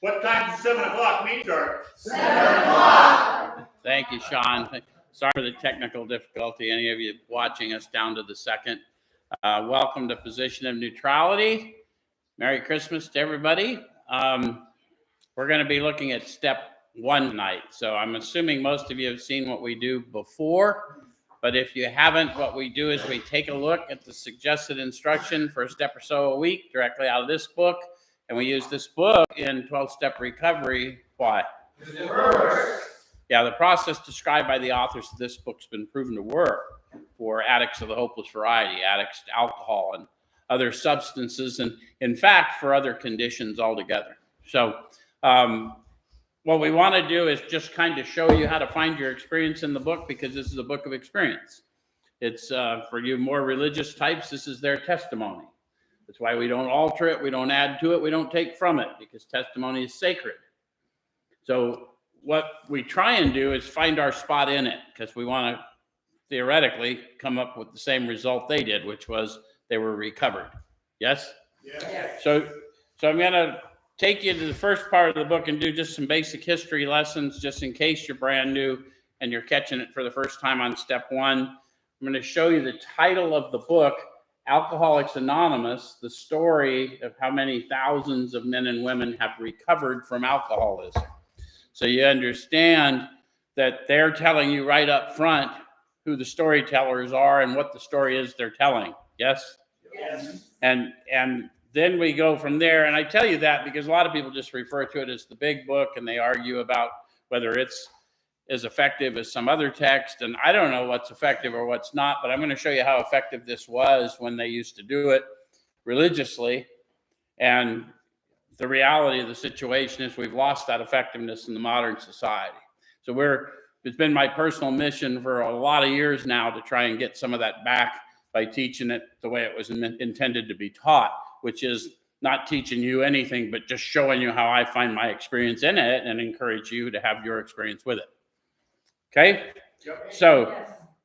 What time does 7 o'clock meet start? 7 o'clock. Thank you, Sean. Sorry for the technical difficulty. Any of you watching us down to the second. Welcome to Position of Neutrality. Merry Christmas to everybody. We're going to be looking at step 1 tonight. So I'm assuming most of you have seen what we do before. But if you haven't, what we do is we take a look at the suggested instruction for a step or so a week directly out of this book. And we use this book in 12-step recovery. Why? Yeah, the process described by the authors of this book's been proven to work for addicts of the hopeless variety, addicts to alcohol and other substances, and in fact, for other conditions altogether. So what we want to do is just kind of show you how to find your experience in the book, because this is a book of experience. It's for you more religious types, this is their testimony. That's why we don't alter it, we don't add to it, we don't take from it, because testimony is sacred. So what we try and do is find our spot in it, because we want to theoretically come up with the same result they did, which was they were recovered. Yes? Yes. So I'm going to take you to the first part of the book and do just some basic history lessons, just in case you're brand new and you're catching it for the first time on step 1. I'm going to show you the title of the book, Alcoholics Anonymous, the story of how many thousands of men and women have recovered from alcoholism. So you understand that they're telling you right up front who the storytellers are and what the story is they're telling. Yes? Yes. And then we go from there. And I tell you that because a lot of people just refer to it as the big book, and they argue about whether it's as effective as some other text. And I don't know what's effective or what's not, but I'm going to show you how effective this was when they used to do it religiously. And the reality of the situation is we've lost that effectiveness in the modern society. So it's been my personal mission for a lot of years now to try and get some of that back by teaching it the way it was intended to be taught, which is not teaching you anything, but just showing you how I find my experience in it and encourage you to have your experience with it. Okay? Yep. So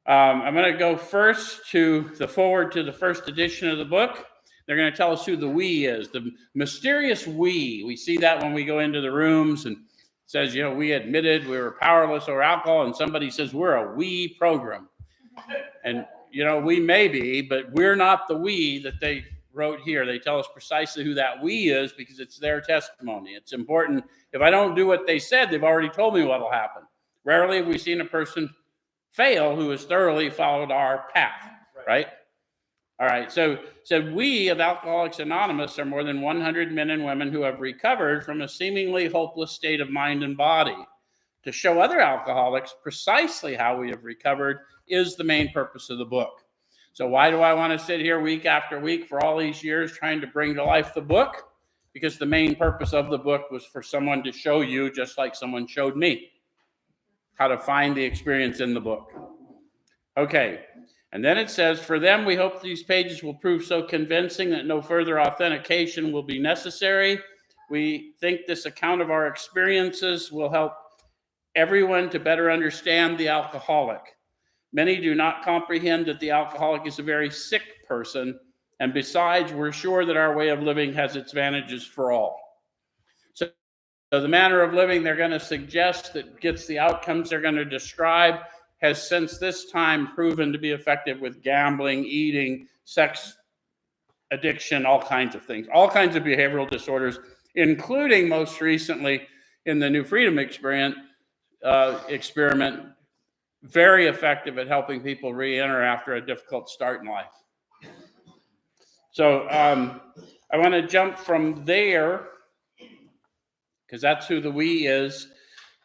I'm going to go first to the forward to the first edition of the book. They're going to tell us who the we is, the mysterious we. We see that when we go into the rooms and it says, we admitted we were powerless over alcohol, and somebody says we're a we program. And, we may be, but we're not the we that they wrote here. They tell us precisely who that we is because it's their testimony. It's important. If I don't do what they said, they've already told me what will happen. Rarely have we seen a person fail who has thoroughly followed our path, right? All right, so we of Alcoholics Anonymous are more than 100 men and women who have recovered from a seemingly hopeless state of mind and body. To show other alcoholics precisely how we have recovered is the main purpose of the book. So why do I want to sit here week after week for all these years trying to bring to life the book? Because the main purpose of the book was for someone to show you, just like someone showed me, how to find the experience in the book. Okay. And then it says, for them, we hope these pages will prove so convincing that no further authentication will be necessary. We think this account of our experiences will help everyone to better understand the alcoholic. Many do not comprehend that the alcoholic is a very sick person. And besides, we're sure that our way of living has its advantages for all. So the manner of living they're going to suggest that gets the outcomes they're going to describe has since this time proven to be effective with gambling, eating, sex addiction, all kinds of things, all kinds of behavioral disorders, including most recently in the New Freedom experiment, very effective at helping people re-enter after a difficult start in life. So I want to jump from there, because that's who the we is,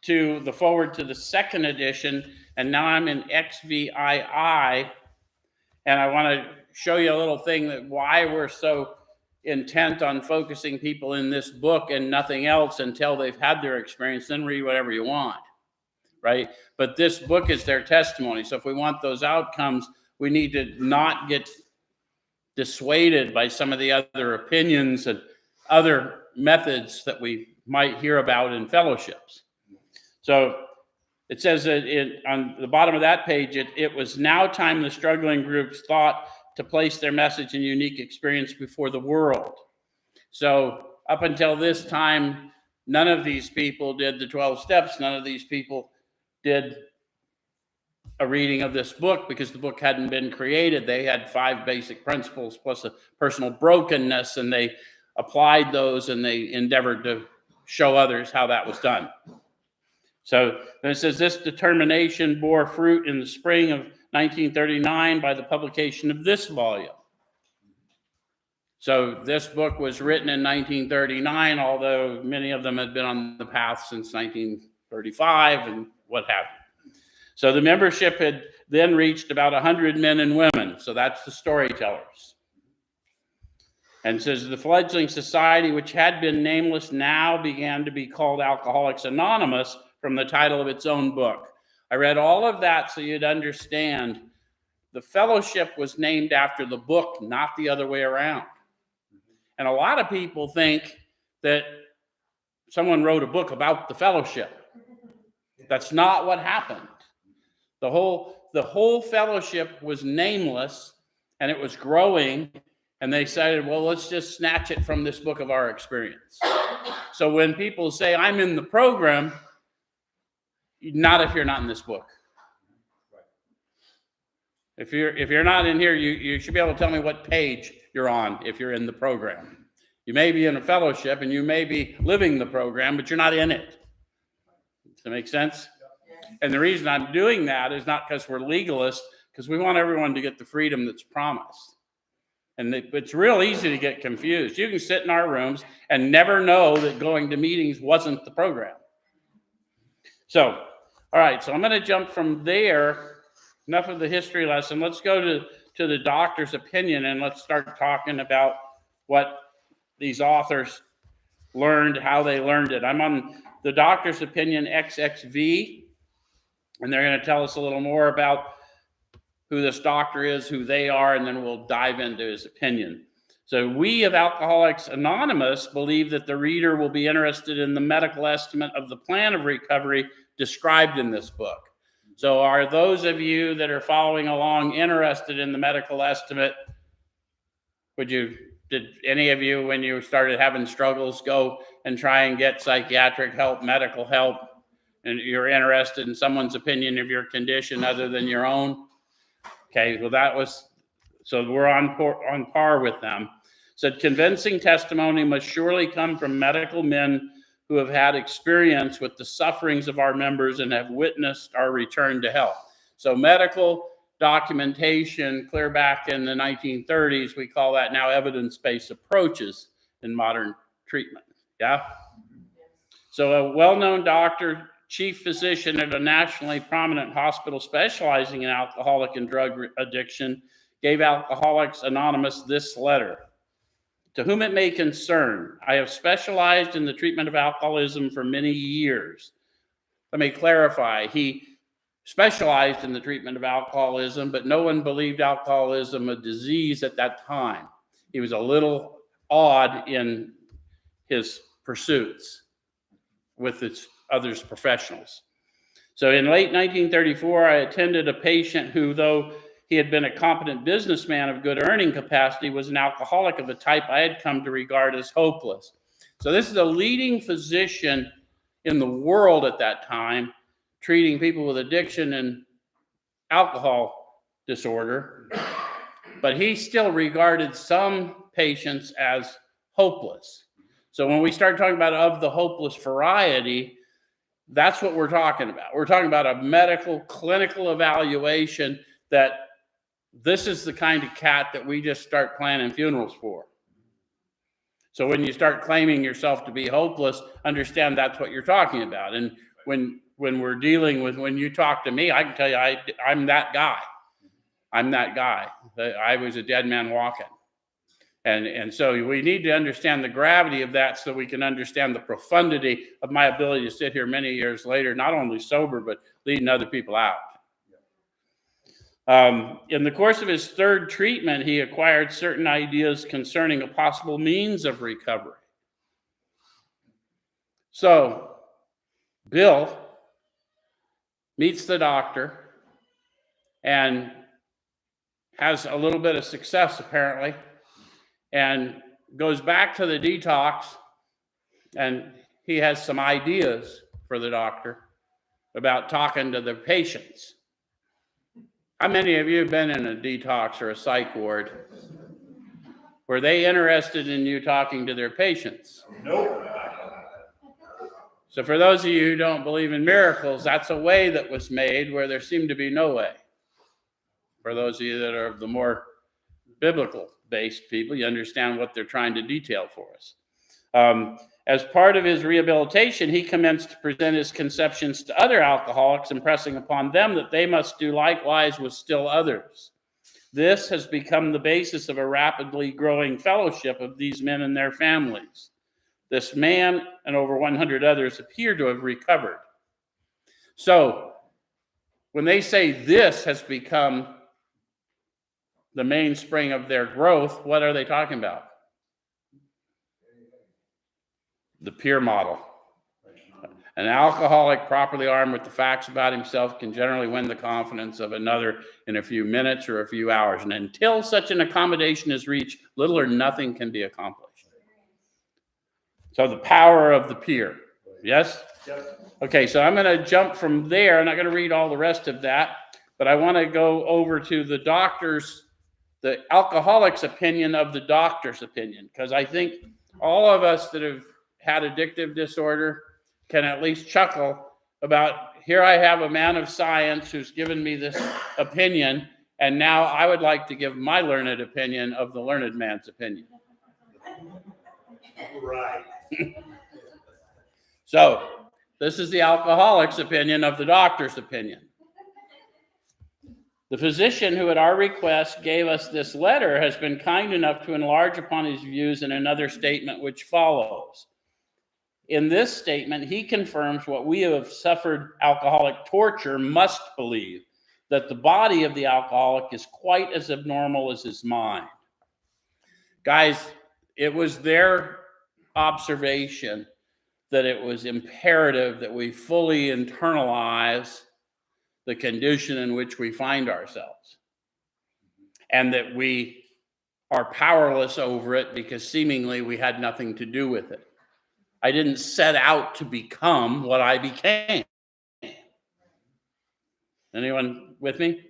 to the forward to the second edition. And now I'm in XVII, and I want to show you a little thing that why we're so intent on focusing people in this book and nothing else until they've had their experience. Then read whatever you want, right? But this book is their testimony. So if we want those outcomes, we need to not get dissuaded by some of the other opinions and other methods that we might hear about in fellowships. So it says that on the bottom of that page, it was now time the struggling groups thought to place their message and unique experience before the world. So up until this time, none of these people did the 12 steps. None of these people did a reading of this book because the book hadn't been created. They had 5 basic principles plus a personal brokenness, and they applied those and they endeavored to show others how that was done. So then it says this determination bore fruit in the spring of 1939 by the publication of this volume. So this book was written in 1939, although many of them had been on the path since 1935 and what have you. So the membership had then reached about 100 men and women. So that's the storytellers. And it says the fledgling society, which had been nameless, now began to be called Alcoholics Anonymous from the title of its own book. I read all of that so you'd understand the fellowship was named after the book, not the other way around. And a lot of people think that someone wrote a book about the fellowship. That's not what happened. The whole fellowship was nameless, and it was growing, and they decided, well, let's just snatch it from this book of our experience. So when people say, I'm in the program, not if you're not in this book. If you're not in here, you should be able to tell me what page you're on if you're in the program. You may be in a fellowship and you may be living the program, but you're not in it. Does that make sense? And the reason I'm doing that is not because we're legalists, because we want everyone to get the freedom that's promised. And it's real easy to get confused. You can sit in our rooms and never know that going to meetings wasn't the program. So, all right, so I'm going to jump from there. Enough of the history lesson. Let's go to the doctor's opinion, and let's start talking about what these authors learned, how they learned it. I'm on the doctor's opinion XXV, and they're going to tell us a little more about who this doctor is, who they are, and then we'll dive into his opinion. So we of Alcoholics Anonymous believe that the reader will be interested in the medical estimate of the plan of recovery described in this book. So are those of you that are following along interested in the medical estimate? Did any of you, when you started having struggles, go and try and get psychiatric help, medical help, and you're interested in someone's opinion of your condition other than your own? Okay, well so we're on par with them. Said convincing testimony must surely come from medical men who have had experience with the sufferings of our members and have witnessed our return to health. So medical documentation, clear back in the 1930s, we call that now evidence-based approaches in modern treatment. Yeah? So a well-known doctor, chief physician at a nationally prominent hospital specializing in alcoholic and drug addiction, gave Alcoholics Anonymous this letter. To whom it may concern, I have specialized in the treatment of alcoholism for many years. Let me clarify. He specialized in the treatment of alcoholism, but no one believed alcoholism a disease at that time. He was a little odd in his pursuits with his others professionals. So in late 1934, I attended a patient who, though he had been a competent businessman of good earning capacity, was an alcoholic of a type I had come to regard as hopeless. So this is a leading physician in the world at that time, treating people with addiction and alcohol disorder. But he still regarded some patients as hopeless. So when we start talking about of the hopeless variety, that's what we're talking about. We're talking about a medical, clinical evaluation that this is the kind of cat that we just start planning funerals for. So when you start claiming yourself to be hopeless, understand that's what you're talking about. And when we're dealing with, when you talk to me, I can tell you I'm that guy. I'm that guy. I was a dead man walking. And so we need to understand the gravity of that so we can understand the profundity of my ability to sit here many years later, not only sober, but leading other people out. In the course of his third treatment, he acquired certain ideas concerning a possible means of recovery. So, Bill meets the doctor and has a little bit of success, apparently, and goes back to the detox, and he has some ideas for the doctor about talking to the patients. How many of you have been in a detox or a psych ward? Were they interested in you talking to their patients? Nope. So for those of you who don't believe in miracles, that's a way that was made where there seemed to be no way. For those of you that are the more biblical-based people, you understand what they're trying to detail for us. As part of his rehabilitation, he commenced to present his conceptions to other alcoholics, impressing upon them that they must do likewise with still others. This has become the basis of a rapidly growing fellowship of these men and their families. This man and over 100 others appear to have recovered. So, when they say this has become the mainspring of their growth, what are they talking about? The peer model. An alcoholic properly armed with the facts about himself can generally win the confidence of another in a few minutes or a few hours. And until such an accommodation is reached, little or nothing can be accomplished. So the power of the peer. Yes? Yep. Okay, so I'm going to jump from there. I'm not going to read all the rest of that, but I want to go over to the alcoholic's opinion of the doctor's opinion, because I think all of us that have had addictive disorder can at least chuckle about, here I have a man of science who's given me this opinion, and now I would like to give my learned opinion of the learned man's opinion. Right. So, this is the alcoholic's opinion of the doctor's opinion. The physician who at our request gave us this letter has been kind enough to enlarge upon his views in another statement which follows. In this statement, he confirms what we who have suffered alcoholic torture must believe, that the body of the alcoholic is quite as abnormal as his mind. Guys, it was their observation that it was imperative that we fully internalize the condition in which we find ourselves, and that we are powerless over it because seemingly we had nothing to do with it. I didn't set out to become what I became. Anyone with me?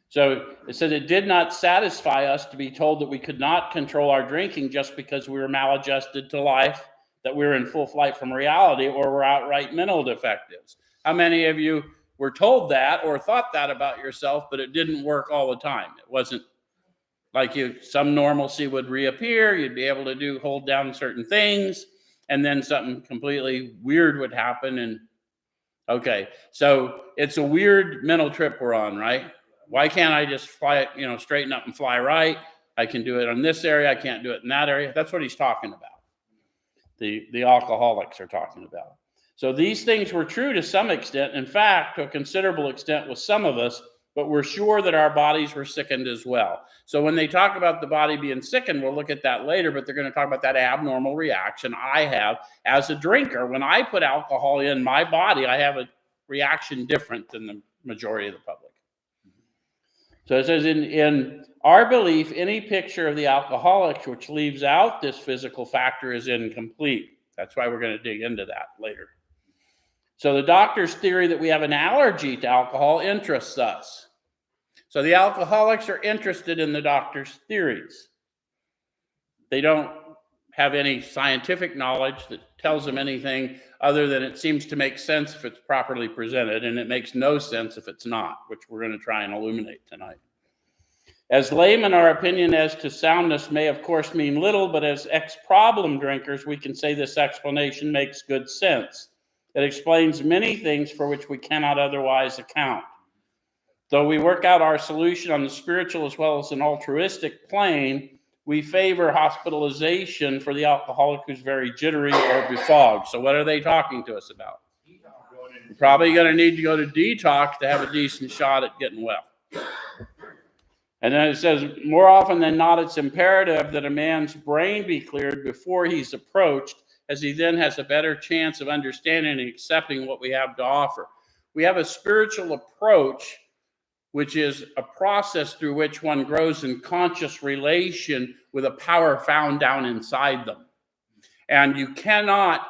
So it said it did not satisfy us to be told that we could not control our drinking just because we were maladjusted to life, that we were in full flight from reality, or were outright mental defectives. How many of you were told that or thought that about yourself, but it didn't work all the time? It wasn't like some normalcy would reappear, you'd be able to hold down certain things, and then something completely weird would happen. And okay, so it's a weird mental trip we're on, right? Why can't I just fly, straighten up and fly right? I can do it on this area, I can't do it in that area. That's what he's talking about. The alcoholics are talking about. So these things were true to some extent, in fact, to a considerable extent with some of us, but we're sure that our bodies were sickened as well. So when they talk about the body being sickened, we'll look at that later, but they're going to talk about that abnormal reaction I have as a drinker. When I put alcohol in my body, I have a reaction different than the majority of the public. So it says, in our belief, any picture of the alcoholic which leaves out this physical factor is incomplete. That's why we're going to dig into that later. So the doctor's theory that we have an allergy to alcohol interests us. So the alcoholics are interested in the doctor's theories. They don't have any scientific knowledge that tells them anything other than it seems to make sense if it's properly presented, and it makes no sense if it's not, which we're going to try and illuminate tonight. As laymen, our opinion as to soundness may of course mean little, but as ex-problem drinkers, we can say this explanation makes good sense. It explains many things for which we cannot otherwise account. Though we work out our solution on the spiritual as well as an altruistic plane, we favor hospitalization for the alcoholic who's very jittery or befogged. So what are they talking to us about? You're probably going to need to go to detox to have a decent shot at getting well. And then it says, more often than not, it's imperative that a man's brain be cleared before he's approached, as he then has a better chance of understanding and accepting what we have to offer. We have a spiritual approach, which is a process through which one grows in conscious relation with a power found down inside them. And you cannot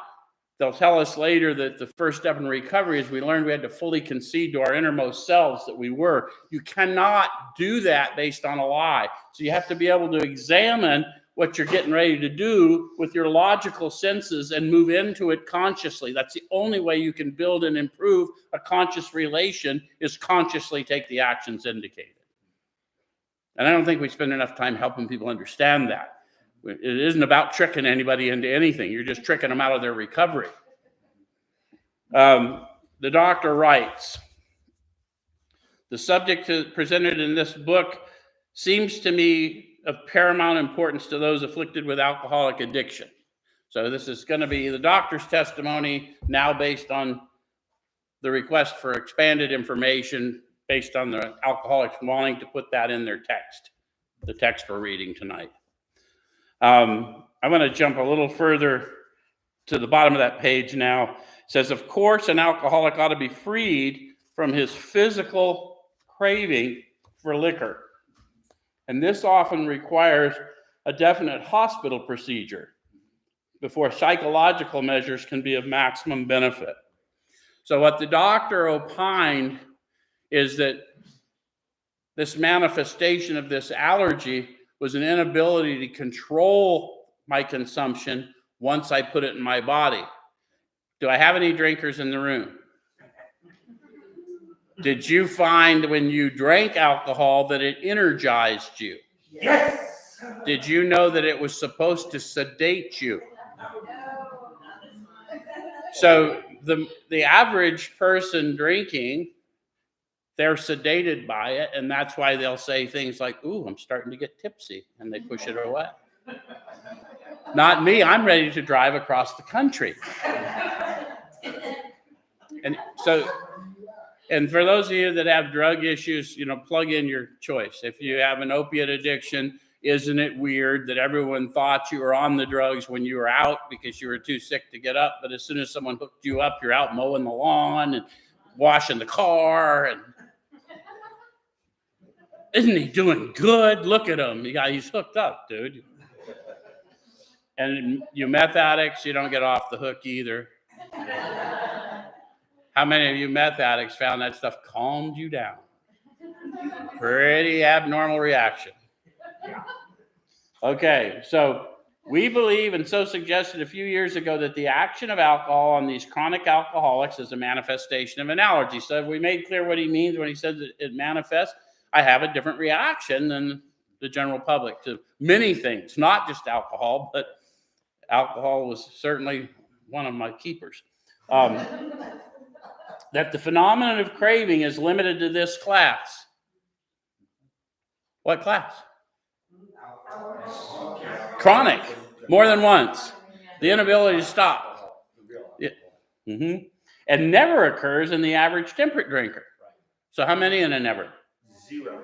they'll tell us later that the first step in recovery is we learned we had to fully concede to our innermost selves that we were. You cannot do that based on a lie. So you have to be able to examine what you're getting ready to do with your logical senses and move into it consciously. That's the only way you can build and improve a conscious relation, is consciously take the actions indicated. And I don't think we spend enough time helping people understand that. It isn't about tricking anybody into anything. You're just tricking them out of their recovery. The doctor writes, the subject presented in this book seems to me of paramount importance to those afflicted with alcoholic addiction. So this is going to be the doctor's testimony, now based on the request for expanded information based on the alcoholics wanting to put that in their text, the text we're reading tonight. I'm going to jump a little further to the bottom of that page now. It says, of course, an alcoholic ought to be freed from his physical craving for liquor. And this often requires a definite hospital procedure before psychological measures can be of maximum benefit. So what the doctor opined is that this manifestation of this allergy was an inability to control my consumption once I put it in my body. Do I have any drinkers in the room? Did you find when you drank alcohol that it energized you? Yes. Did you know that it was supposed to sedate you? So the average person drinking, they're sedated by it, and that's why they'll say things like, ooh, I'm starting to get tipsy, and they push it away. Not me, I'm ready to drive across the country. And for those of you that have drug issues, plug in your choice. If you have an opiate addiction, isn't it weird that everyone thought you were on the drugs when you were out because you were too sick to get up? But as soon as someone hooked you up, you're out mowing the lawn and washing the car. And isn't he doing good? Look at him. He's hooked up, dude. And you meth addicts, you don't get off the hook either. How many of you meth addicts found that stuff calmed you down? Pretty abnormal reaction. Okay, so we believe, and so suggested a few years ago, that the action of alcohol on these chronic alcoholics is a manifestation of an allergy. So we made clear what he means when he says that it manifests. I have a different reaction than the general public to many things, not just alcohol, but alcohol was certainly one of my keepers. That the phenomenon of craving is limited to this class. What class? Chronic, more than once. The inability to stop. Yeah. Mm-hmm. And never occurs in the average temperate drinker. So how many in a never? 0.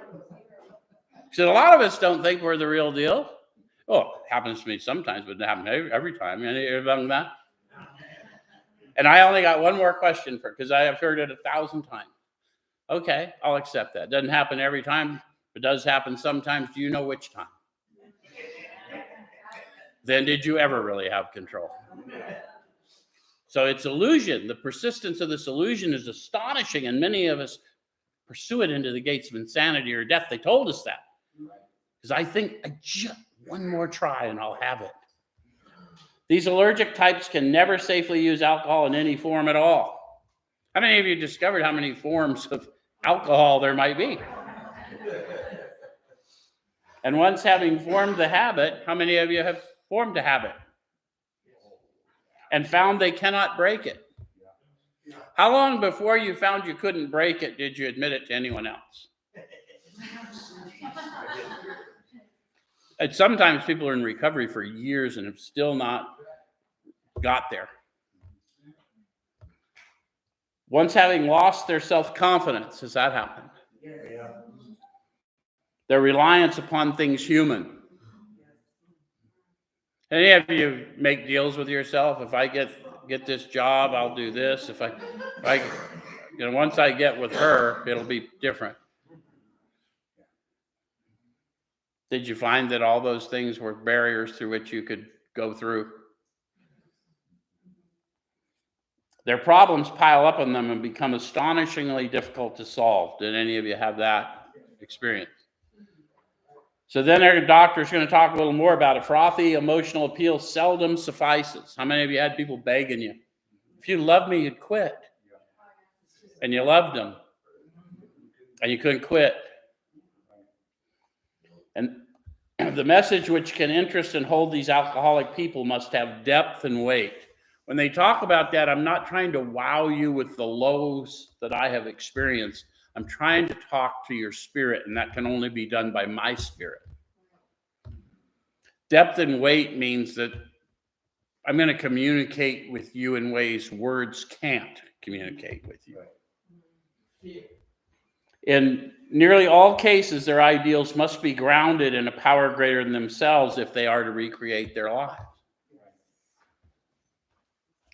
So a lot of us don't think we're the real deal. Oh, it happens to me sometimes, but it happens every time. Any done that? And I only got one more question because I have heard it 1,000 times. Okay, I'll accept that. Doesn't happen every time. It does happen sometimes. Do you know which time? Then did you ever really have control? So it's illusion. The persistence of this illusion is astonishing, and many of us pursue it into the gates of insanity or death. They told us that. Because I think just one more try and I'll have it. These allergic types can never safely use alcohol in any form at all. How many of you discovered how many forms of alcohol there might be? And once having formed the habit, how many of you have formed a habit and found they cannot break it? How long before you found you couldn't break it did you admit it to anyone else? And sometimes people are in recovery for years and have still not got there. Once having lost their self-confidence, has that happened? Yeah. Their reliance upon things human. Any of you make deals with yourself? If I get this job, I'll do this. If I once I get with her, it'll be different. Did you find that all those things were barriers through which you could go through? Their problems pile up on them and become astonishingly difficult to solve. Did any of you have that experience? So then our doctor's going to talk a little more about it. Frothy emotional appeal seldom suffices. How many of you had people begging you? If you loved me, you'd quit. And you loved them. And you couldn't quit. And the message which can interest and hold these alcoholic people must have depth and weight. When they talk about that, I'm not trying to wow you with the lows that I have experienced. I'm trying to talk to your spirit, and that can only be done by my spirit. Depth and weight means that I'm going to communicate with you in ways words can't communicate with you. In nearly all cases, their ideals must be grounded in a power greater than themselves if they are to recreate their lives.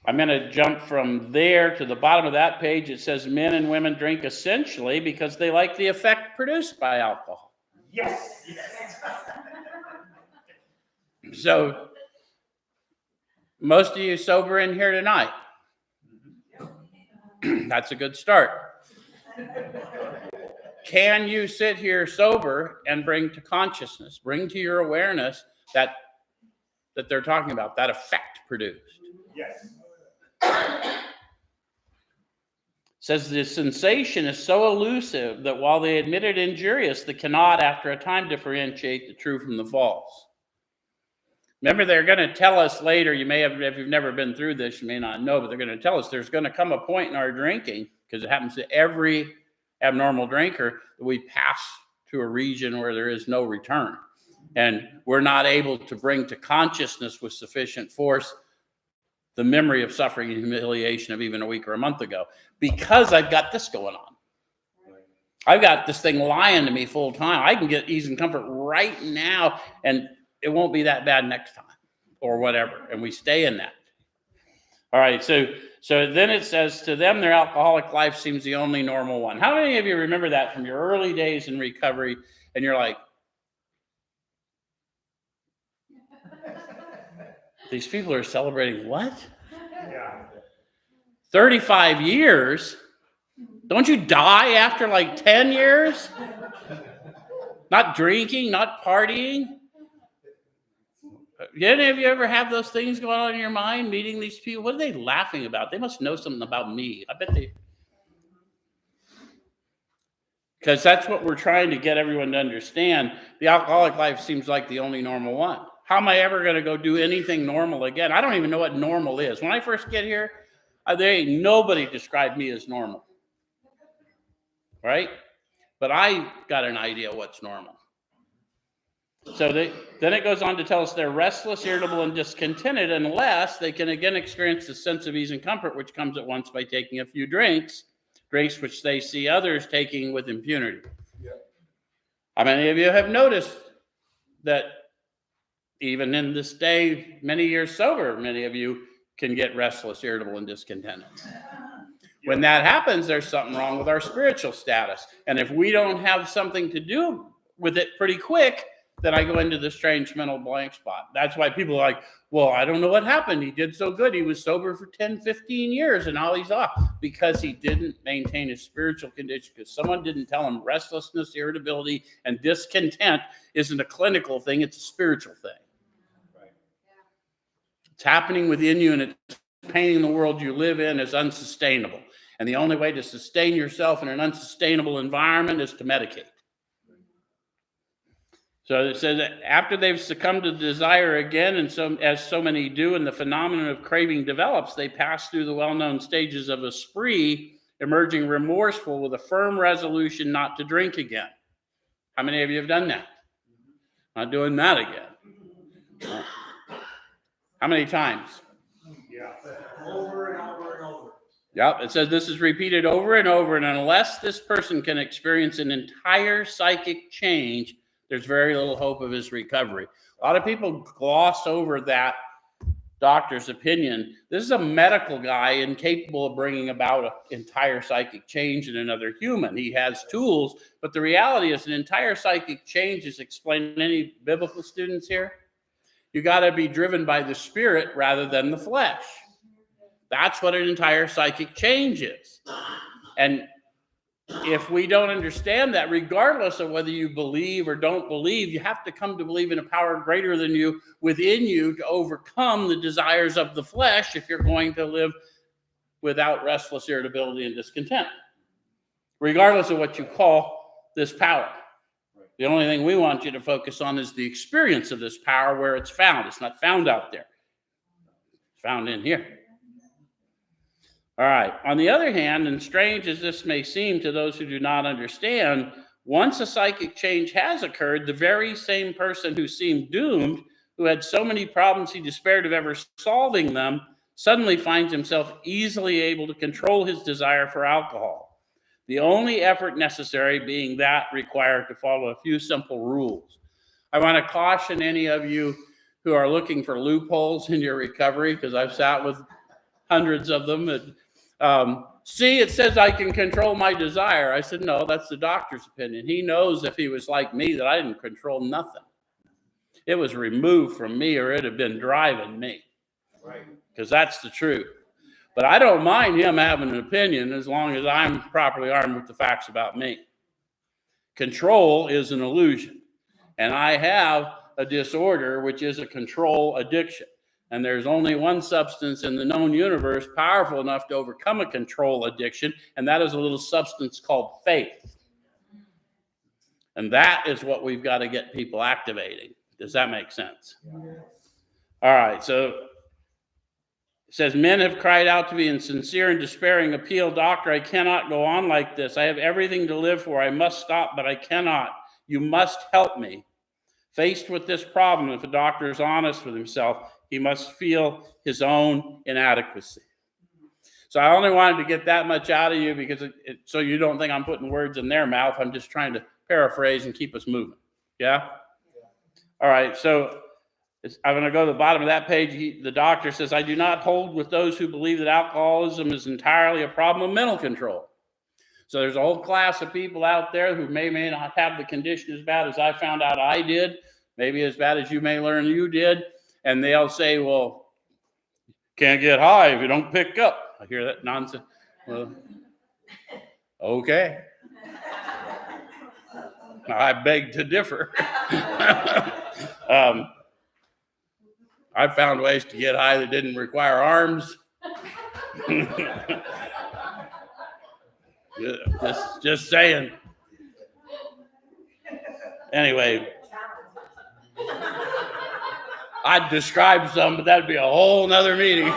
I'm going to jump from there to the bottom of that page. It says men and women drink essentially because they like the effect produced by alcohol. Yes. Yes. So, most of you sober in here tonight. That's a good start. Can you sit here sober and bring to consciousness, bring to your awareness that they're talking about, that effect produced? Yes. Says the sensation is so elusive that while they admit it injurious, they cannot, after a time, differentiate the true from the false. Remember, they're going to tell us later, you may have, if you've never been through this, you may not know, but they're going to tell us there's going to come a point in our drinking, because it happens to every abnormal drinker, that we pass to a region where there is no return. And we're not able to bring to consciousness with sufficient force the memory of suffering and humiliation of even a week or a month ago, because I've got this going on. I've got this thing lying to me full time. I can get ease and comfort right now, and it won't be that bad next time or whatever. And we stay in that. All right. So then it says, to them, their alcoholic life seems the only normal one. How many of you remember that from your early days in recovery? And you're like, these people are celebrating what? Yeah. 35 years? Don't you die after like 10 years? Not drinking, not partying? Did any of you ever have those things going on in your mind, meeting these people? What are they laughing about? They must know something about me. I bet they... Because that's what we're trying to get everyone to understand. The alcoholic life seems like the only normal one. How am I ever going to go do anything normal again? I don't even know what normal is. When I first get here, nobody described me as normal. Right? But I got an idea what's normal. So then it goes on to tell us they're restless, irritable, and discontented unless they can again experience the sense of ease and comfort, which comes at once by taking a few drinks which they see others taking with impunity. Yeah. How many of you have noticed that even in this day, many years sober, many of you can get restless, irritable, and discontented? When that happens, there's something wrong with our spiritual status. And if we don't have something to do with it pretty quick, then I go into the strange mental blank spot. That's why people are like, well, I don't know what happened. He did so good. He was sober for 10, 15 years, and now he's off. Because he didn't maintain his spiritual condition, because someone didn't tell him restlessness, irritability, and discontent isn't a clinical thing. It's a spiritual thing. Right. It's happening within you, and it's painting the world you live in as unsustainable. And the only way to sustain yourself in an unsustainable environment is to medicate. So it says that after they've succumbed to desire again, and as so many do, and the phenomenon of craving develops, they pass through the well-known stages of a spree, emerging remorseful with a firm resolution not to drink again. How many of you have done that? Not doing that again. How many times? Yeah. Over and over and over. Yep, it says this is repeated over and over, and unless this person can experience an entire psychic change, there's very little hope of his recovery. A lot of people gloss over that doctor's opinion. This is a medical guy incapable of bringing about an entire psychic change in another human. He has tools, but the reality is an entire psychic change is explained. Any biblical students here? You got to be driven by the spirit rather than the flesh. That's what an entire psychic change is. And if we don't understand that, regardless of whether you believe or don't believe, you have to come to believe in a power greater than you within you to overcome the desires of the flesh if you're going to live without restless irritability and discontent, regardless of what you call this power. The only thing we want you to focus on is the experience of this power where it's found. It's not found out there. It's found in here. All right. On the other hand, and strange as this may seem to those who do not understand, once a psychic change has occurred, the very same person who seemed doomed, who had so many problems he despaired of ever solving them, suddenly finds himself easily able to control his desire for alcohol. The only effort necessary being that required to follow a few simple rules. I want to caution any of you who are looking for loopholes in your recovery, because I've sat with hundreds of them. See, it says I can control my desire. I said, no, that's the doctor's opinion. He knows if he was like me that I didn't control nothing. It was removed from me or it'd have been driving me. Right. Because that's the truth. But I don't mind him having an opinion as long as I'm properly armed with the facts about me. Control is an illusion. And I have a disorder, which is a control addiction. And there's only one substance in the known universe powerful enough to overcome a control addiction, and that is a little substance called faith. And that is what we've got to get people activating. Does that make sense? Yes. All right, so it says, men have cried out to me in sincere and despairing appeal, doctor, I cannot go on like this. I have everything to live for. I must stop, but I cannot. You must help me. Faced with this problem, if a doctor is honest with himself, he must feel his own inadequacy. So I only wanted to get that much out of you because so you don't think I'm putting words in their mouth. I'm just trying to paraphrase and keep us moving. Yeah? All right, so I'm going to go to the bottom of that page. The doctor says, I do not hold with those who believe that alcoholism is entirely a problem of mental control. So there's a whole class of people out there who may not have the condition as bad as I found out I did, maybe as bad as you may learn you did. And they'll say, well, can't get high if you don't pick up. I hear that nonsense. Well, okay. I beg to differ. I found ways to get high that didn't require arms. just saying. Anyway. I'd describe some, but that'd be a whole nother meeting.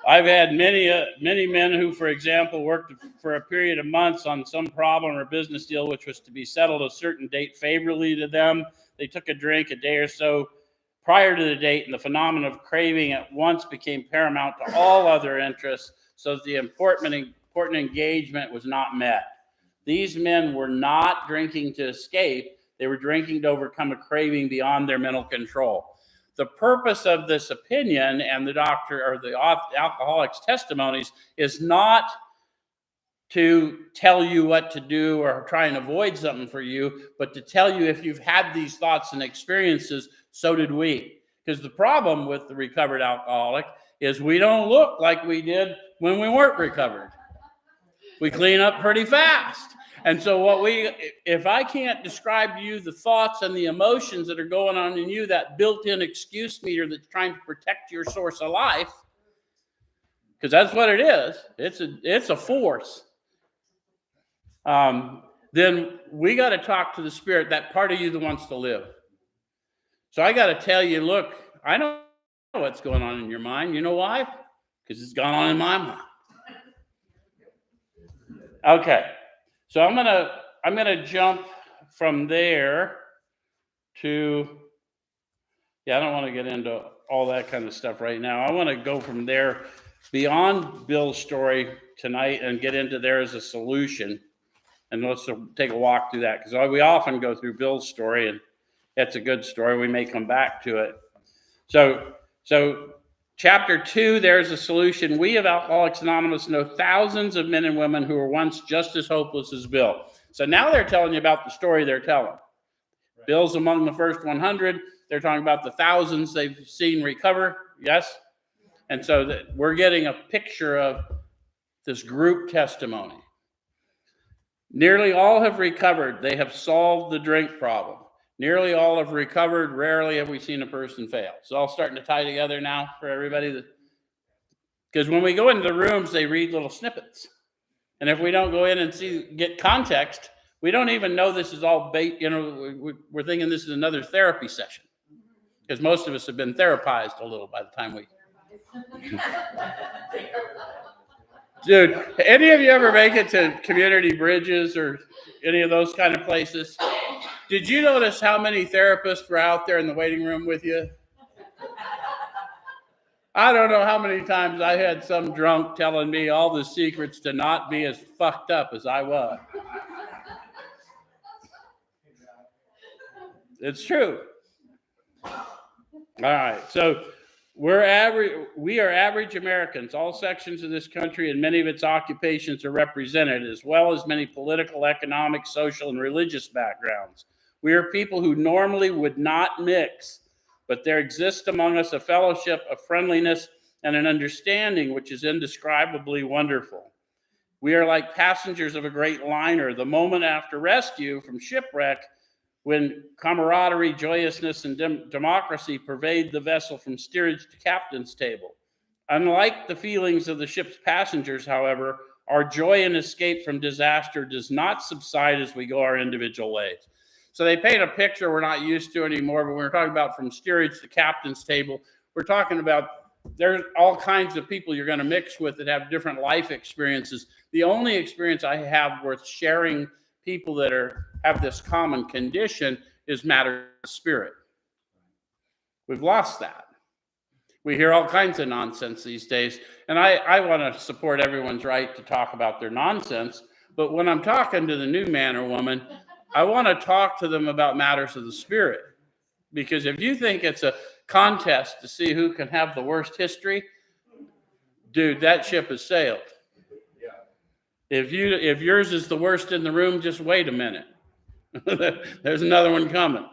I've had many men who, for example, worked for a period of months on some problem or business deal which was to be settled a certain date favorably to them. They took a drink a day or so prior to the date, and the phenomenon of craving at once became paramount to all other interests, so that the important engagement was not met. These men were not drinking to escape. They were drinking to overcome a craving beyond their mental control. The purpose of this opinion and the doctor or the alcoholic's testimonies is not to tell you what to do or try and avoid something for you, but to tell you if you've had these thoughts and experiences, so did we. Because the problem with the recovered alcoholic is we don't look like we did when we weren't recovered. We clean up pretty fast. And so if I can't describe to you the thoughts and the emotions that are going on in you, that built-in excuse meter that's trying to protect your source of life, because that's what it is. It's a force. Then we got to talk to the spirit, that part of you that wants to live. So I got to tell you, look, I know what's going on in your mind. You know why? Because it's gone on in my mind. Okay. So I'm gonna jump from there to, I don't want to get into all that kind of stuff right now. I want to go from there beyond Bill's story tonight and get into there as a solution. And let's take a walk through that, because we often go through Bill's story, and that's a good story. We may come back to it. So Chapter 2, there's a solution. We of Alcoholics Anonymous know thousands of men and women who were once just as hopeless as Bill. So now they're telling you about the story they're telling. Right. Bill's among the first 100. They're talking about the thousands they've seen recover. Yes? And so we're getting a picture of this group testimony. Nearly all have recovered. They have solved the drink problem. Nearly all have recovered. Rarely have we seen a person fail. It's all starting to tie together now for everybody. Because when we go into the rooms, they read little snippets. And if we don't go in and get context, we don't even know this is all bait. We're thinking this is another therapy session. Because most of us have been therapized a little by the time we... Dude, any of you ever make it to Community Bridges or any of those kind of places? Did you notice how many therapists were out there in the waiting room with you? I don't know how many times I had some drunk telling me all the secrets to not be as fucked up as I was. It's true. All right, so we are average Americans. All sections of this country and many of its occupations are represented, as well as many political, economic, social, and religious backgrounds. We are people who normally would not mix, but there exists among us a fellowship, a friendliness, and an understanding which is indescribably wonderful. We are like passengers of a great liner. The moment after rescue from shipwreck, when camaraderie, joyousness, and democracy pervade the vessel from steerage to captain's table. Unlike the feelings of the ship's passengers, however, our joy in escape from disaster does not subside as we go our individual ways. So they paint a picture we're not used to anymore, but we're talking about from steerage to captain's table. We're talking about there's all kinds of people you're going to mix with that have different life experiences. The only experience I have worth sharing people that have this common condition is matter of spirit. We've lost that. We hear all kinds of nonsense these days, and I want to support everyone's right to talk about their nonsense, but when I'm talking to the new man or woman, I want to talk to them about matters of the spirit. Because if you think it's a contest to see who can have the worst history, dude, that ship has sailed. If yours is the worst in the room, just wait a minute. There's another one coming.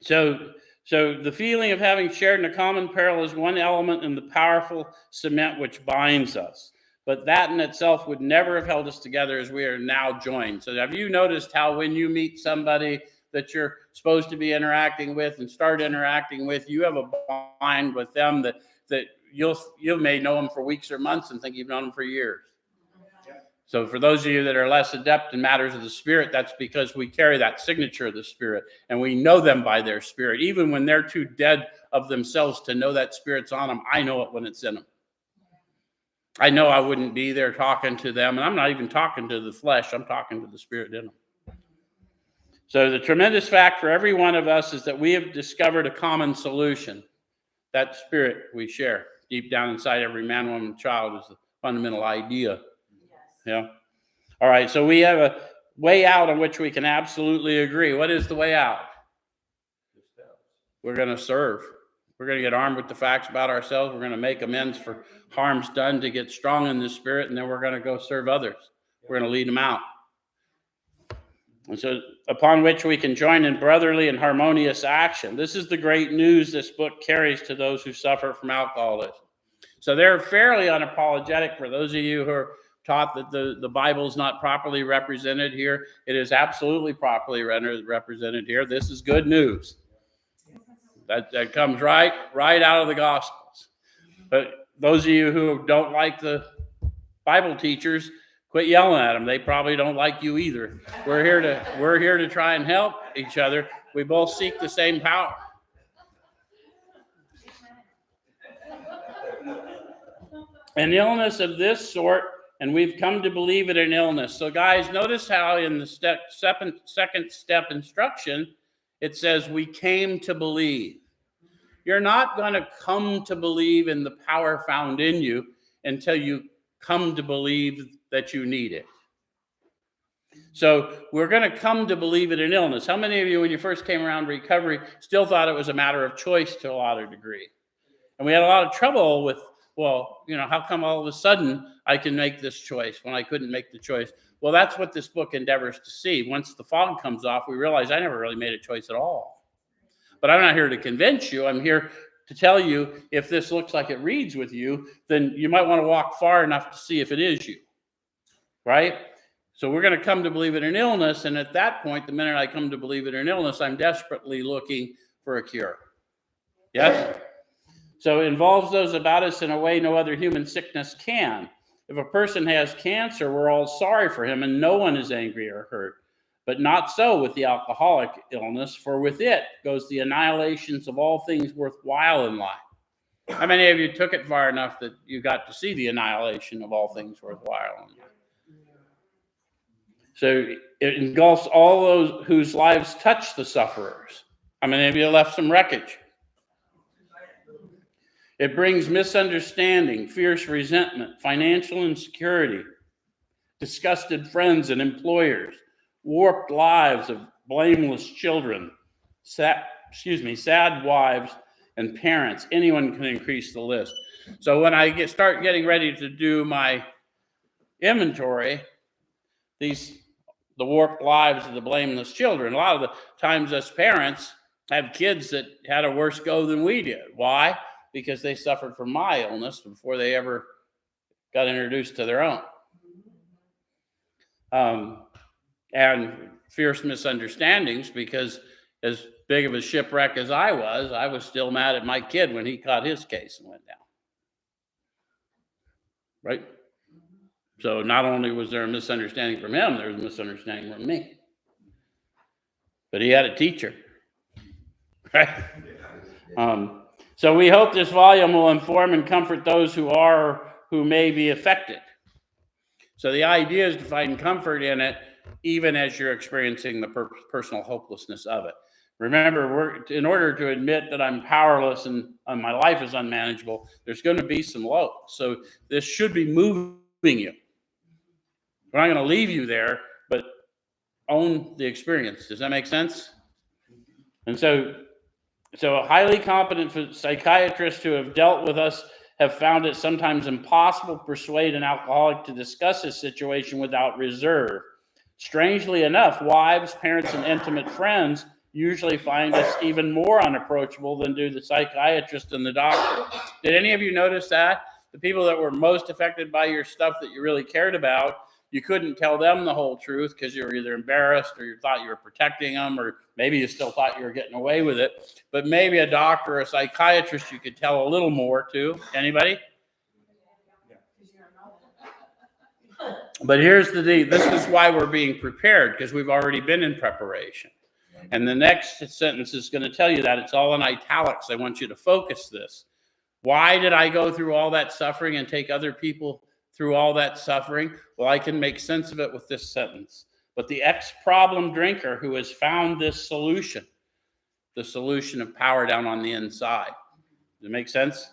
So the feeling of having shared in a common peril is one element in the powerful cement which binds us. But that in itself would never have held us together as we are now joined. So have you noticed how when you meet somebody that you're supposed to be interacting with and start interacting with, you have a bond with them that you may know them for weeks or months and think you've known them for years. So for those of you that are less adept in matters of the spirit, that's because we carry that signature of the spirit and we know them by their spirit. Even when they're too dead of themselves to know that spirit's on them, I know it when it's in them. I know I wouldn't be there talking to them, and I'm not even talking to the flesh. I'm talking to the spirit in them. So the tremendous fact for every one of us is that we have discovered a common solution. That spirit we share deep down inside every man, woman, and child is the fundamental idea. Yeah. All right. So we have a way out on which we can absolutely agree. What is the way out? We're going to serve. We're going to get armed with the facts about ourselves. We're going to make amends for harms done to get strong in the spirit, and then we're going to go serve others. We're going to lead them out. And so upon which we can join in brotherly and harmonious action. This is the great news this book carries to those who suffer from alcoholism. So they're fairly unapologetic for those of you who are taught that the Bible is not properly represented here. It is absolutely properly represented here. This is good news. That comes right out of the Gospels. But those of you who don't like the Bible teachers, quit yelling at them. They probably don't like you either. We're here to try and help each other. We both seek the same power. An illness of this sort, and we've come to believe it an illness. So guys, notice how in the second step instruction, it says we came to believe. You're not going to come to believe in the power found in you until you come to believe that you need it. So we're going to come to believe it an illness. How many of you, when you first came around recovery, still thought it was a matter of choice to a lot of degree? And we had a lot of trouble with, well, how come all of a sudden I can make this choice when I couldn't make the choice? Well, that's what this book endeavors to see. Once the fog comes off, we realize I never really made a choice at all. But I'm not here to convince you. I'm here to tell you, if this looks like it reads with you, then you might want to walk far enough to see if it is you, right? So we're going to come to believe it in illness, and at that point, the minute I come to believe it in illness, I'm desperately looking for a cure. Yes? So it involves those about us in a way no other human sickness can. If a person has cancer, we're all sorry for him, and no one is angry or hurt. But not so with the alcoholic illness, for with it goes the annihilations of all things worthwhile in life. How many of you took it far enough that you got to see the annihilation of all things worthwhile in life? So it engulfs all those whose lives touch the sufferers. How many of you left some wreckage? It brings misunderstanding, fierce resentment, financial insecurity, disgusted friends and employers, warped lives of blameless children, sad wives and parents. Anyone can increase the list. So when I start getting ready to do my inventory, the warped lives of the blameless children, a lot of the times us parents have kids that had a worse go than we did. Why? Because they suffered from my illness before they ever got introduced to their own. And fierce misunderstandings, because as big of a shipwreck as I was still mad at my kid when he caught his case and went down. Right? So not only was there a misunderstanding from him, there was a misunderstanding from me. But he had a teacher. Right? So we hope this volume will inform and comfort those who may be affected. So the idea is to find comfort in it, even as you're experiencing the personal hopelessness of it. Remember, in order to admit that I'm powerless and my life is unmanageable, there's going to be some lows. So this should be moving you. We're not going to leave you there, but own the experience. Does that make sense? And so highly competent psychiatrists who have dealt with us have found it sometimes impossible to persuade an alcoholic to discuss his situation without reserve. Strangely enough, wives, parents, and intimate friends usually find us even more unapproachable than do the psychiatrist and the doctor. Did any of you notice that? The people that were most affected by your stuff that you really cared about, you couldn't tell them the whole truth because you were either embarrassed or you thought you were protecting them, or maybe you still thought you were getting away with it. But maybe a doctor or a psychiatrist you could tell a little more to. Anybody? But here's the deal. This is why we're being prepared, because we've already been in preparation. And the next sentence is going to tell you that. It's all in italics. I want you to focus this. Why did I go through all that suffering and take other people through all that suffering? Well, I can make sense of it with this sentence. But the ex-problem drinker who has found this solution, the solution of power down on the inside, does it make sense?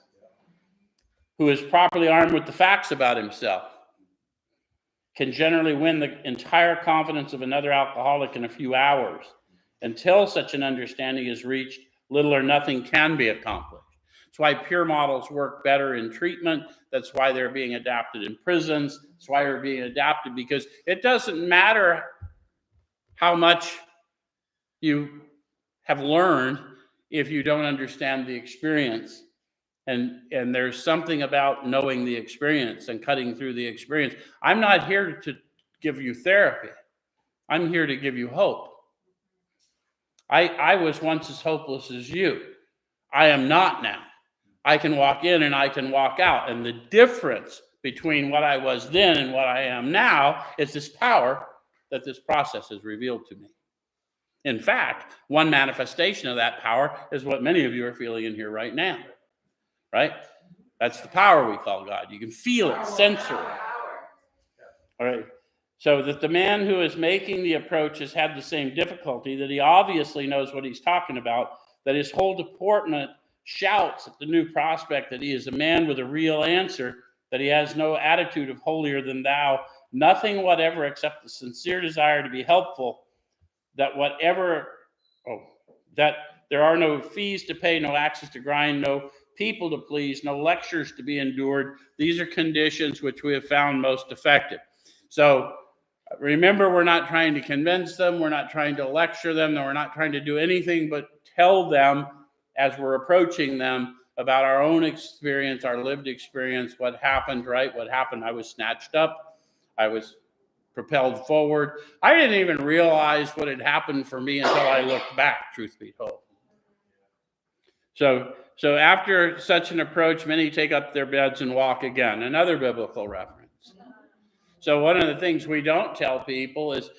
Who is properly armed with the facts about himself, can generally win the entire confidence of another alcoholic in a few hours. Until such an understanding is reached, little or nothing can be accomplished. That's why peer models work better in treatment. That's why they're being adapted in prisons. That's why they're being adapted, because it doesn't matter how much you have learned if you don't understand the experience. And there's something about knowing the experience and cutting through the experience. I'm not here to give you therapy. I'm here to give you hope. I was once as hopeless as you. I am not now. I can walk in and I can walk out. And the difference between what I was then and what I am now is this power that this process has revealed to me. In fact, one manifestation of that power is what many of you are feeling in here right now. Right? That's the power we call God. You can feel it, sense it. All right. So that the man who is making the approach has had the same difficulty, that he obviously knows what he's talking about, that his whole deportment shouts at the new prospect that he is a man with a real answer, that he has no attitude of holier than thou, nothing whatever except the sincere desire to be helpful, that there are no fees to pay, no axes to grind, no people to please, no lectures to be endured. These are conditions which we have found most effective. So Remember, we're not trying to convince them. We're not trying to lecture them. We're not trying to do anything but tell them as we're approaching them about our own experience, our lived experience, what happened, right? What happened? I was snatched up. I was propelled forward. I didn't even realize what had happened for me until I looked back, truth be told. So after such an approach, many take up their beds and walk again. Another biblical reference. So one of the things we don't tell people is,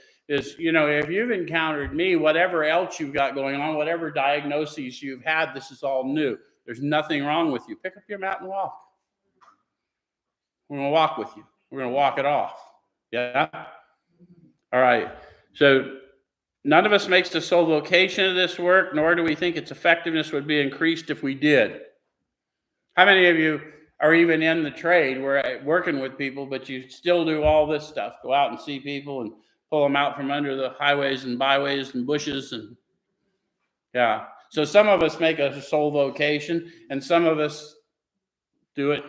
you know, if you've encountered me, whatever else you've got going on, whatever diagnoses you've had, this is all new. There's nothing wrong with you. Pick up your mat and walk. We're going to walk with you. We're going to walk it off. Yeah? All right. So none of us makes the sole vocation of this work, nor do we think its effectiveness would be increased if we did. How many of you are even in the trade, we're working with people, but you still do all this stuff? Go out and see people and pull them out from under the highways and byways and bushes. And yeah. So some of us make a sole vocation, and some of us do it,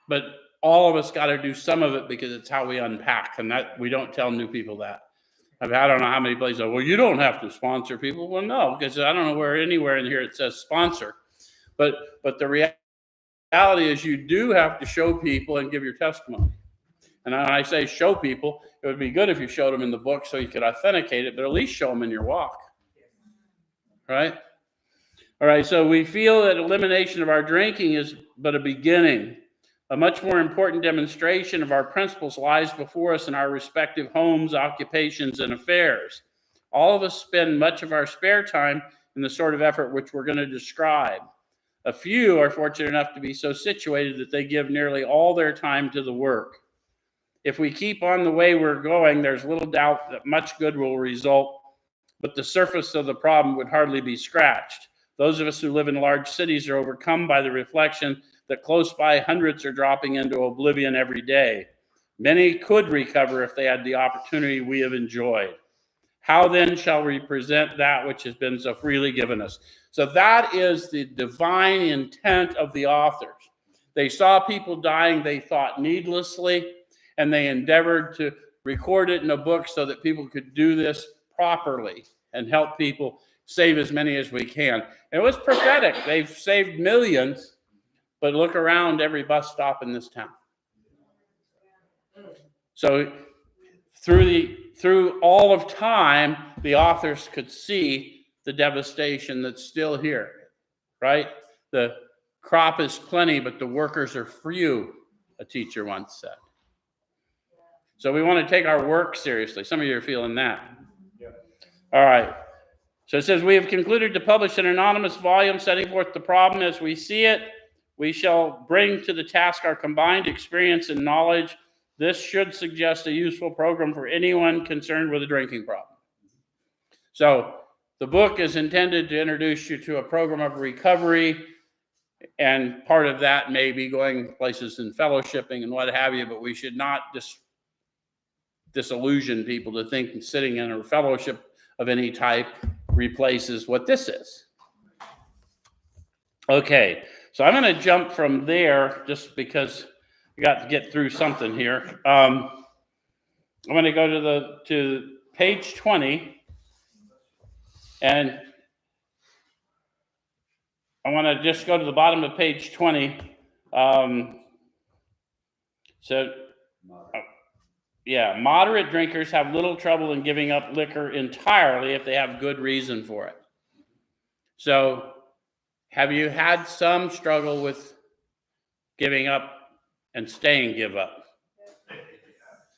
but all of us got to do some of it because it's how we unpack, and that we don't tell new people that. I don't know how many places, well, you don't have to sponsor people. Well, no, because I don't know where anywhere in here it says sponsor. But the reality is you do have to show people and give your testimony. And when I say show people, it would be good if you showed them in the book so you could authenticate it, but at least show them in your walk. Right? All right, so we feel that elimination of our drinking is but a beginning. A much more important demonstration of our principles lies before us in our respective homes, occupations, and affairs. All of us spend much of our spare time in the sort of effort which we're going to describe. A few are fortunate enough to be so situated that they give nearly all their time to the work. If we keep on the way we're going, there's little doubt that much good will result, but the surface of the problem would hardly be scratched. Those of us who live in large cities are overcome by the reflection that close by hundreds are dropping into oblivion every day. Many could recover if they had the opportunity we have enjoyed. How then shall we present that which has been so freely given us? So that is the divine intent of the authors. They saw people dying, they thought needlessly, and they endeavored to record it in a book so that people could do this properly and help people save as many as we can. And it was prophetic. They've saved millions, but look around every bus stop in this town. So through all of time, the authors could see the devastation that's still here, right? The crop is plenty, but the workers are few, a teacher once said. So we want to take our work seriously. Some of you are feeling that. Yeah. All right. So it says, we have concluded to publish an anonymous volume setting forth the problem as we see it. We shall bring to the task our combined experience and knowledge. This should suggest a useful program for anyone concerned with a drinking problem. So the book is intended to introduce you to a program of recovery, and part of that may be going places and fellowshipping and what have you, but we should not disillusion people to think sitting in a fellowship of any type replaces what this is. Okay, so I'm going to jump from there just because we got to get through something here. I'm going to go to page 20, and I want to just go to the bottom of page 20. Moderate drinkers have little trouble in giving up liquor entirely if they have good reason for it. So, have you had some struggle with giving up and staying give up?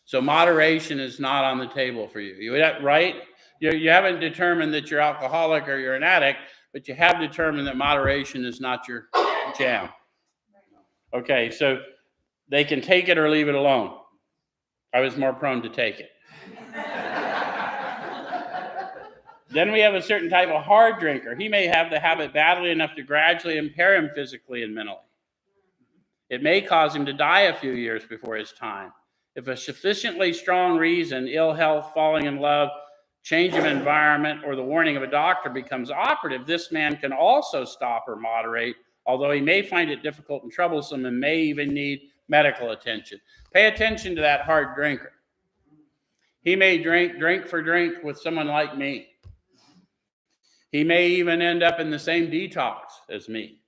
So moderation is not on the table for you. Right? You haven't determined that you're alcoholic or you're an addict, but you have determined that moderation is not your jam. Okay, so they can take it or leave it alone. I was more prone to take it. Then we have a certain type of hard drinker. He may have the habit badly enough to gradually impair him physically and mentally. It may cause him to die a few years before his time. If a sufficiently strong reason, ill health, falling in love, change of environment, or the warning of a doctor becomes operative, this man can also stop or moderate, although he may find it difficult and troublesome and may even need medical attention. Pay attention to that hard drinker. He may drink for drink with someone like me. He may even end up in the same detox as me.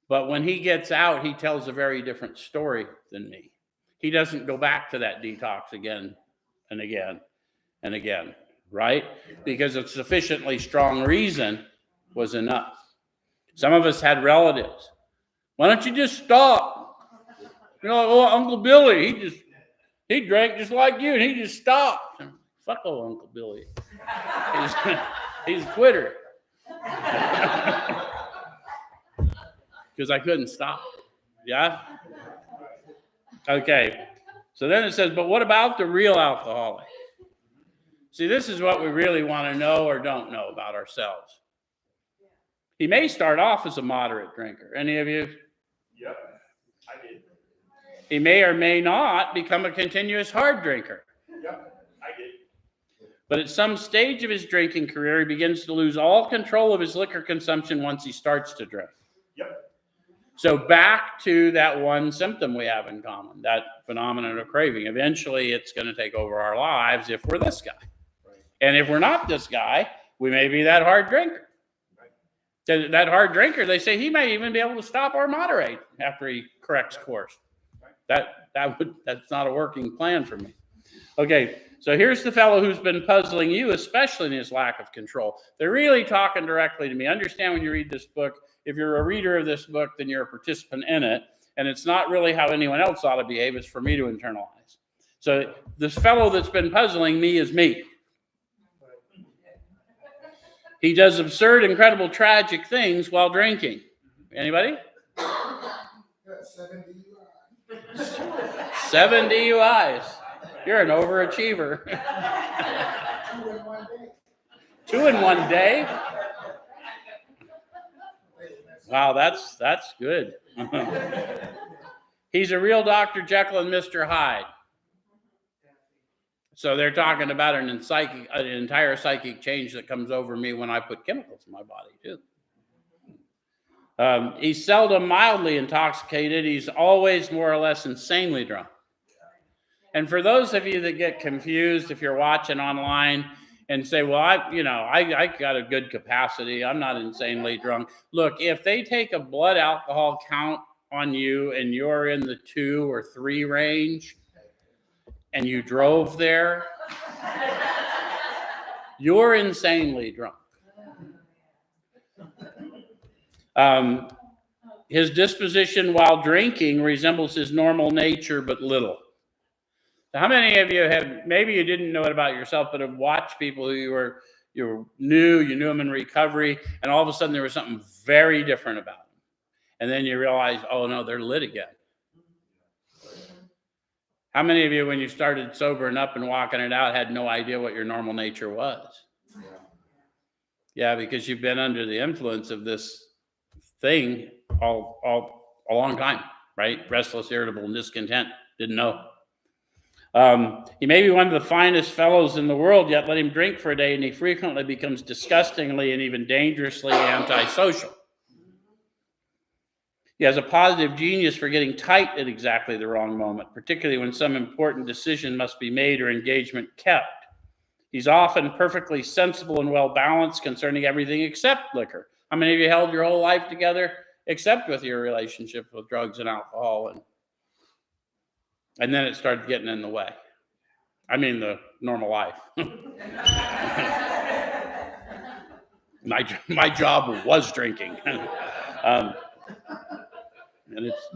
But when he gets out, he tells a very different story than me. He doesn't go back to that detox again and again and again, right? Because a sufficiently strong reason was enough. Some of us had relatives. Why don't you just stop? You know, oh, Uncle Billy, he drank just like you, and he just stopped. Fuck old Uncle Billy. He's a quitter. Because I couldn't stop. Yeah? Okay. So then it says, but what about the real alcoholic? See, this is what we really want to know or don't know about ourselves. He may start off as a moderate drinker. Any of you? Yep, I did. He may or may not become a continuous hard drinker. Yep, I did. But at some stage of his drinking career, he begins to lose all control of his liquor consumption once he starts to drink. Yep. So back to that one symptom we have in common, that phenomenon of craving. Eventually, it's going to take over our lives if we're this guy. Right. And if we're not this guy, we may be that hard drinker. Right. That hard drinker, they say he may even be able to stop or moderate after he corrects course. Right. That's not a working plan for me. Okay, so here's the fellow who's been puzzling you, especially in his lack of control. They're really talking directly to me. Understand when you read this book, if you're a reader of this book, then you're a participant in it. And it's not really how anyone else ought to behave. It's for me to internalize. So this fellow that's been puzzling me is me. He does absurd, incredible, tragic things while drinking. Anybody? 7 DUIs. You're an overachiever. 2 in 1 day? Wow, that's good. He's a real Dr. Jekyll and Mr. Hyde. So they're talking about an entire psychic change that comes over me when I put chemicals in my body, too. He's seldom mildly intoxicated. He's always more or less insanely drunk. And for those of you that get confused, if you're watching online and say, well, I got a good capacity, I'm not insanely drunk. Look, if they take a blood alcohol count on you and you're in the 2 or 3 range and you drove there, you're insanely drunk. His disposition while drinking resembles his normal nature, but little. How many of you have, maybe you didn't know it about yourself, but have watched people who you knew them in recovery, and all of a sudden there was something very different about them. And then you realize, oh no, they're lit again. How many of you, when you started sobering up and walking it out, had no idea what your normal nature was? Yeah, because you've been under the influence of this thing all a long time, right? Restless, irritable, and discontent. Didn't know. He may be one of the finest fellows in the world, yet let him drink for a day and he frequently becomes disgustingly and even dangerously antisocial. He has a positive genius for getting tight at exactly the wrong moment, particularly when some important decision must be made or engagement kept. He's often perfectly sensible and well-balanced concerning everything except liquor. How many of you held your whole life together except with your relationship with drugs and alcohol? And then it started getting in the way. I mean, the normal life. My job was drinking. And it's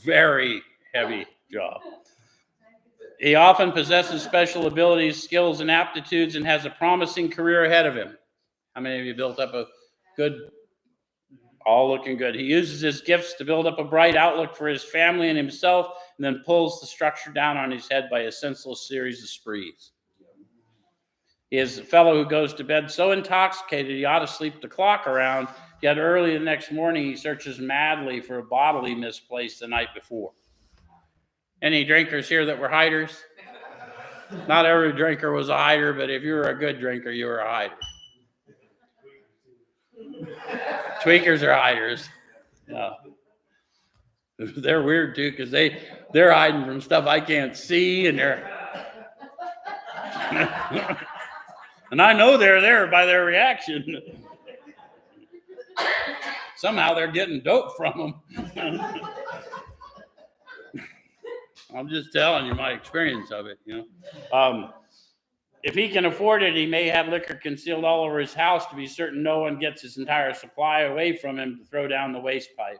very heavy job. He often possesses special abilities, skills, and aptitudes and has a promising career ahead of him. How many of you built up a good, all looking good? He uses his gifts to build up a bright outlook for his family and himself, and then pulls the structure down on his head by a senseless series of sprees. He is a fellow who goes to bed so intoxicated he ought to sleep the clock around, yet early the next morning he searches madly for a bottle he misplaced the night before. Any drinkers here that were hiders? Not every drinker was a hider, but if you were a good drinker, you were a hider. Tweakers are hiders. Yeah. They're weird too, because they're hiding from stuff I can't see, and And I know they're there by their reaction. Somehow they're getting dope from them. I'm just telling you my experience of it, If he can afford it, he may have liquor concealed all over his house to be certain no one gets his entire supply away from him to throw down the waste pipe.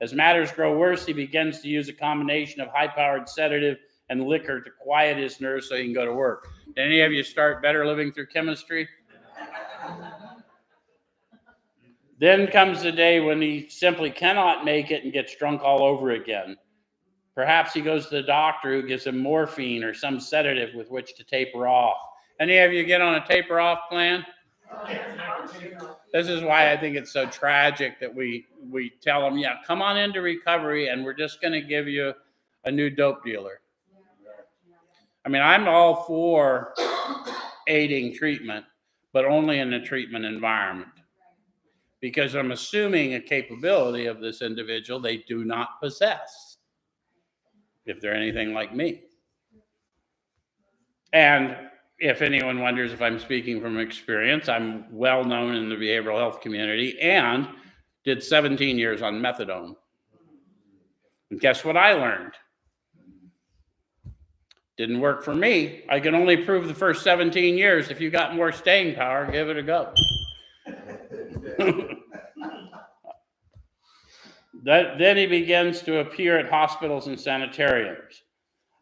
As matters grow worse, he begins to use a combination of high-powered sedative and liquor to quiet his nerves so he can go to work. Did any of you start better living through chemistry? Then comes the day when he simply cannot make it and gets drunk all over again. Perhaps he goes to the doctor who gives him morphine or some sedative with which to taper off. Any of you get on a taper off plan? This is why I think it's so tragic that we tell them, yeah, come on into recovery and we're just going to give you a new dope dealer. I mean, I'm all for aiding treatment, but only in a treatment environment. Because I'm assuming a capability of this individual they do not possess, if they're anything like me. And if anyone wonders if I'm speaking from experience, I'm well known in the behavioral health community and did 17 years on methadone. And guess what I learned? Didn't work for me. I can only prove the first 17 years. If you got more staying power, give it a go. Then he begins to appear at hospitals and sanitariums.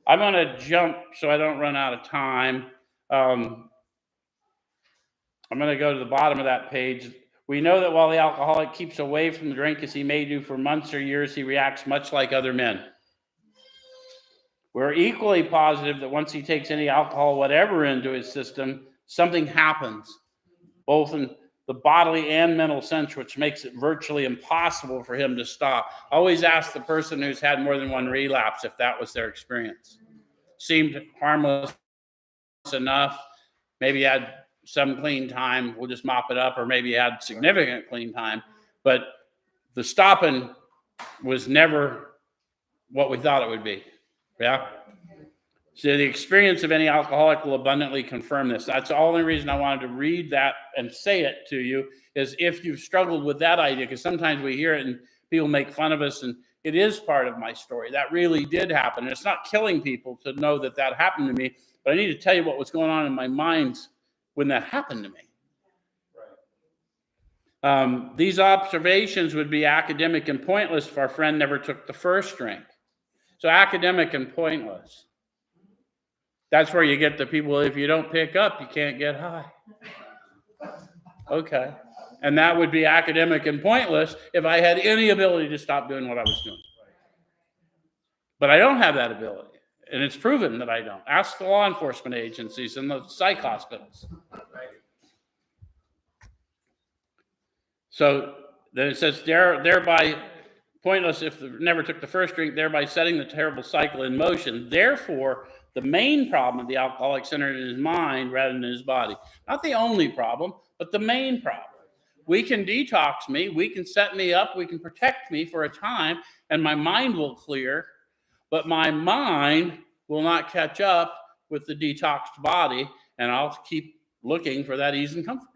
I'm going to jump so I don't run out of time. I'm going to go to the bottom of that page. We know that while the alcoholic keeps away from the drink as he may do for months or years, he reacts much like other men. We're equally positive that once he takes any alcohol, whatever, into his system, something happens, both in the bodily and mental sense, which makes it virtually impossible for him to stop. Always ask the person who's had more than one relapse if that was their experience. Seemed harmless enough. Maybe had some clean time, we'll just mop it up, or maybe had significant clean time. But the stopping was never what we thought it would be. Yeah? So the experience of any alcoholic will abundantly confirm this. That's the only reason I wanted to read that and say it to you, is if you've struggled with that idea, because sometimes we hear it and people make fun of us, and it is part of my story. That really did happen. And it's not killing people to know that that happened to me, but I need to tell you what was going on in my mind when that happened to me. These observations would be academic and pointless if our friend never took the first drink. So academic and pointless. That's where you get the people, if you don't pick up, you can't get high. Okay. And that would be academic and pointless if I had any ability to stop doing what I was doing. But I don't have that ability. And it's proven that I don't. Ask the law enforcement agencies and the psych hospitals. So then it says, thereby pointless if never took the first drink, thereby setting the terrible cycle in motion. Therefore, the main problem of the alcoholic centered in his mind rather than his body. Not the only problem, but the main problem. We can detox me, we can set me up, we can protect me for a time, and my mind will clear, but my mind will not catch up with the detoxed body, and I'll keep looking for that ease and comfort.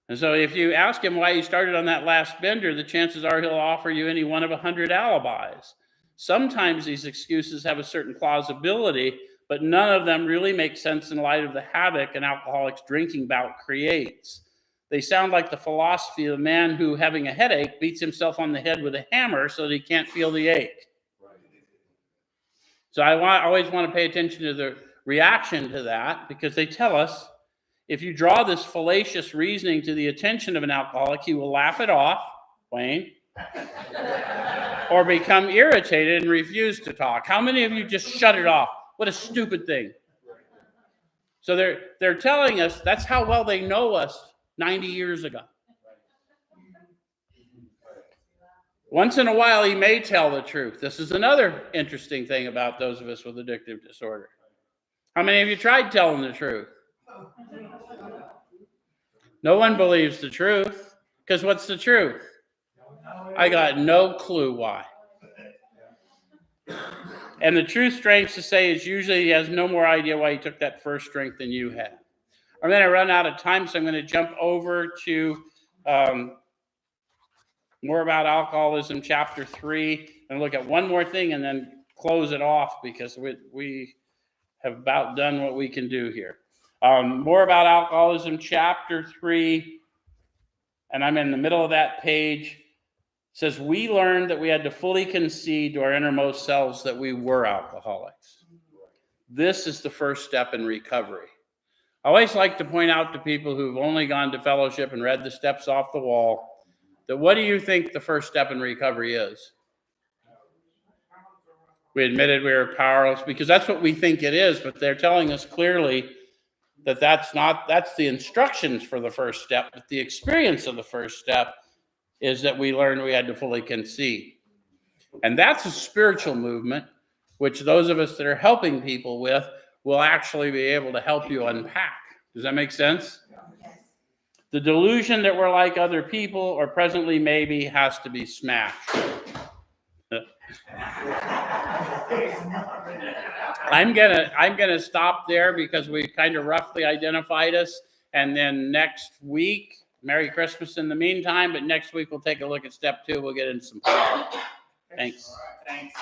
And so if you ask him why he started on that last bender, the chances are he'll offer you any one of 100 alibis. Sometimes these excuses have a certain plausibility, but none of them really make sense in light of the havoc an alcoholic's drinking bout creates. They sound like the philosophy of a man who, having a headache, beats himself on the head with a hammer so that he can't feel the ache. So I always want to pay attention to the reaction to that, because they tell us if you draw this fallacious reasoning to the attention of an alcoholic, he will laugh it off, Wayne, or become irritated and refuse to talk. How many of you just shut it off? What a stupid thing. So they're telling us that's how well they know us 90 years ago. Once in a while, he may tell the truth. This is another interesting thing about those of us with addictive disorder. How many of you tried telling the truth? No one believes the truth, because what's the truth? I got no clue why. And the true strength to say is usually he has no more idea why he took that first drink than you had. I'm going to run out of time, so I'm going to jump over to more about alcoholism, chapter 3, and look at one more thing and then close it off because we have about done what we can do here. More about alcoholism, chapter 3, and I'm in the middle of that page. It says, we learned that we had to fully concede to our innermost selves that we were alcoholics. This is the first step in recovery. I always like to point out to people who've only gone to fellowship and read the steps off the wall, that what do you think the first step in recovery is? We admitted we were powerless because that's what we think it is, but they're telling us clearly that that's the instructions for the first step, but the experience of the first step is that we learned we had to fully concede. And that's a spiritual movement, which those of us that are helping people with will actually be able to help you unpack. Does that make sense? Yes. The delusion that we're like other people, or presently maybe, has to be smashed. I'm gonna stop there because we've kind of roughly identified us, and then next week, Merry Christmas in the meantime, but next week we'll take a look at step 2. We'll get into some power. Thanks. Thanks.